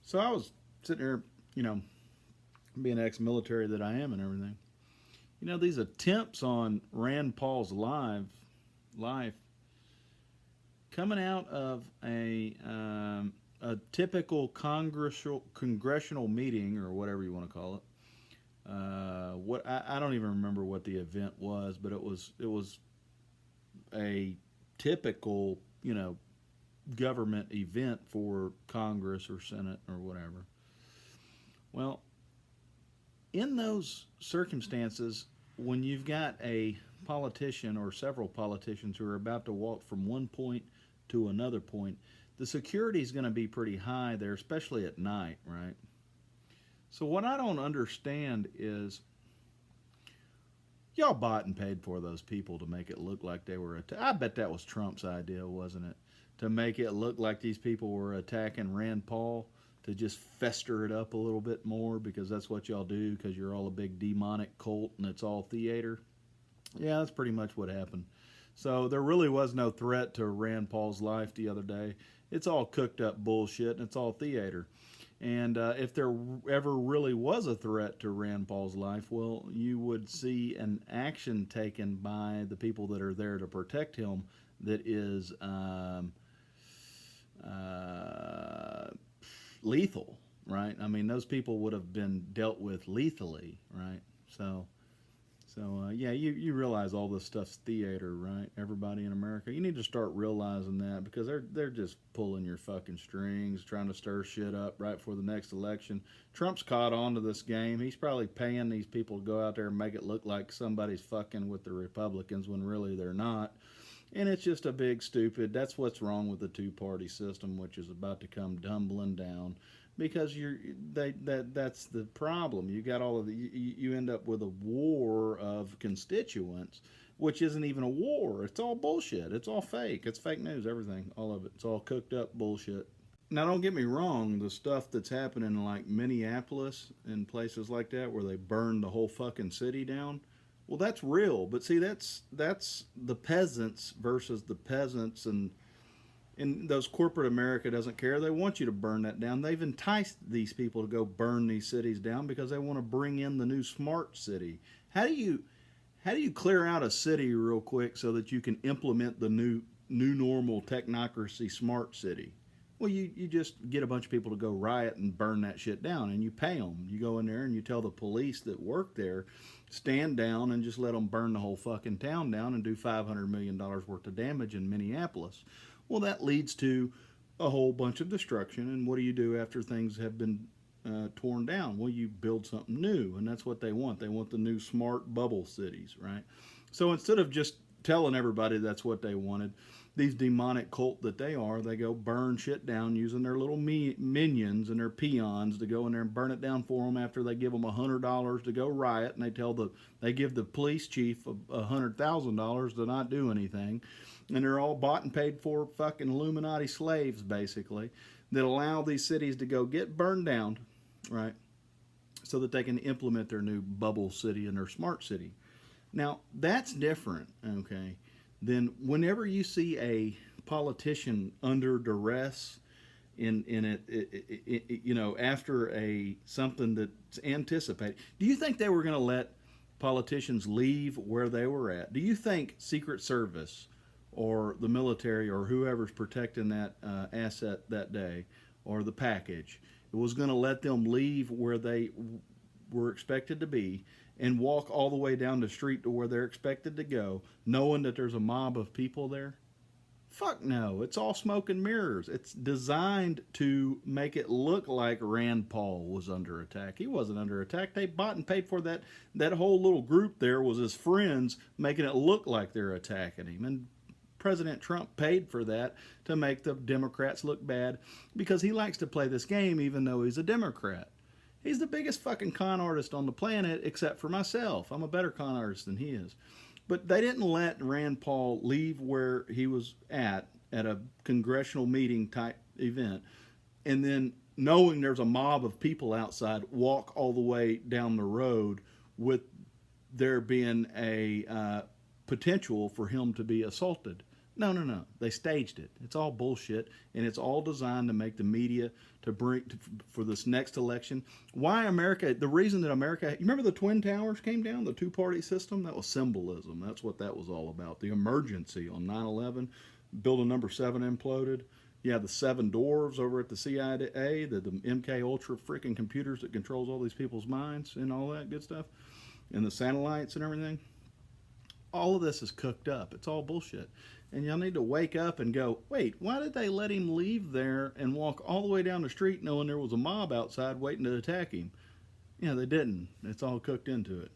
So I was sitting here, you know, being ex-military that I am and everything. These attempts on Rand Paul's life coming out of a typical congressional meeting or whatever you want to call it. What I don't even remember what the event was, but it was a typical government event for Congress or Senate or whatever. Well, in those circumstances, when you've got a politician or several politicians who are about to walk from one point to another point, the security is going to be pretty high there, especially at night, right? So, what I don't understand is y'all bought and paid for those people to make it look like they were. I bet that was Trump's idea, wasn't it? To make it look like these people were attacking Rand Paul to just fester it up a little bit more because that's what y'all do because you're all a big demonic cult and it's all theater. Yeah, that's pretty much what happened. So there really was no threat to Rand Paul's life the other day. It's all cooked up bullshit and it's all theater. And if there ever really was a threat to Rand Paul's life, well, you would see an action taken by the people that are there to protect him that is uh, lethal, right? I mean, those people would have been dealt with lethally, right? So, yeah, you realize all this stuff's theater, right? Everybody in America, you need to start realizing that because they're just pulling your fucking strings, trying to stir shit up right before the next election. Trump's caught on to this game. He's probably paying these people to go out there and make it look like somebody's fucking with the Republicans when really they're not. And it's just a big stupid. That's what's wrong with the two-party system, which is about to come tumbling down, because that's the problem. You got all of the you end up with a war of constituents, which isn't even a war. It's all bullshit. It's all fake. It's fake news. Everything, all of it. It's all cooked up bullshit. Now, don't get me wrong. The stuff that's happening in like Minneapolis and places like that, where they burned the whole fucking city down, well, that's real. But see, that's the peasants versus the peasants, and those corporate America doesn't care. They want you to burn that down. They've enticed these people to go burn these cities down because they want to bring in the new smart city. How do you clear out a city real quick so that you can implement the new normal technocracy smart city? Well, you just get a bunch of people to go riot and burn that shit down, and you pay them. You go in there and you tell the police that work there, stand down and just let them burn the whole fucking town down and do $500 million worth of damage in Minneapolis. Well, that leads to a whole bunch of destruction. And what do you do after things have been torn down? Well, you build something new, and that's what they want. They want the new smart bubble cities, right? So instead of just telling everybody that's what they wanted, these demonic cult that they go burn shit down using their little minions and their peons to go in there and burn it down for them after they give them $100 to go riot, and they give the police chief $100,000 to not do anything, and they're all bought and paid for fucking Illuminati slaves basically that allow these cities to go get burned down, right? So that they can implement their new bubble city and their smart city. Now that's different, okay? Then whenever you see a politician under duress in after a something that's anticipated, do you think they were going to let politicians leave where they were at? Do you think Secret Service or the military or whoever's protecting that asset that day or the package was going to let them leave where they were expected to be and walk all the way down the street to where they're expected to go, knowing that there's a mob of people there? Fuck no. It's all smoke and mirrors. It's designed to make it look like Rand Paul was under attack. He wasn't under attack. They bought and paid for that. That whole little group there was his friends making it look like they're attacking him. And President Trump paid for that to make the Democrats look bad because he likes to play this game even though he's a Democrat. He's the biggest fucking con artist on the planet, except for myself. I'm a better con artist than he is. But they didn't let Rand Paul leave where he was at a congressional meeting type event, and then knowing there's a mob of people outside, walk all the way down the road with there being a potential for him to be assaulted. No, no, no. They staged it. It's all bullshit, and it's all designed to make the media to bring for this next election. Why America? The reason that America. You remember the Twin Towers came down, the two-party system. That was symbolism. That's what that was all about. The emergency on 9/11, building number 7 imploded. You have the 7 dwarves over at the CIA, the MK Ultra freaking computers that controls all these people's minds and all that good stuff, and the satellites and everything. All of this is cooked up. It's all bullshit. And y'all need to wake up and go, wait, why did they let him leave there and walk all the way down the street knowing there was a mob outside waiting to attack him? Yeah, they didn't. It's all cooked into it.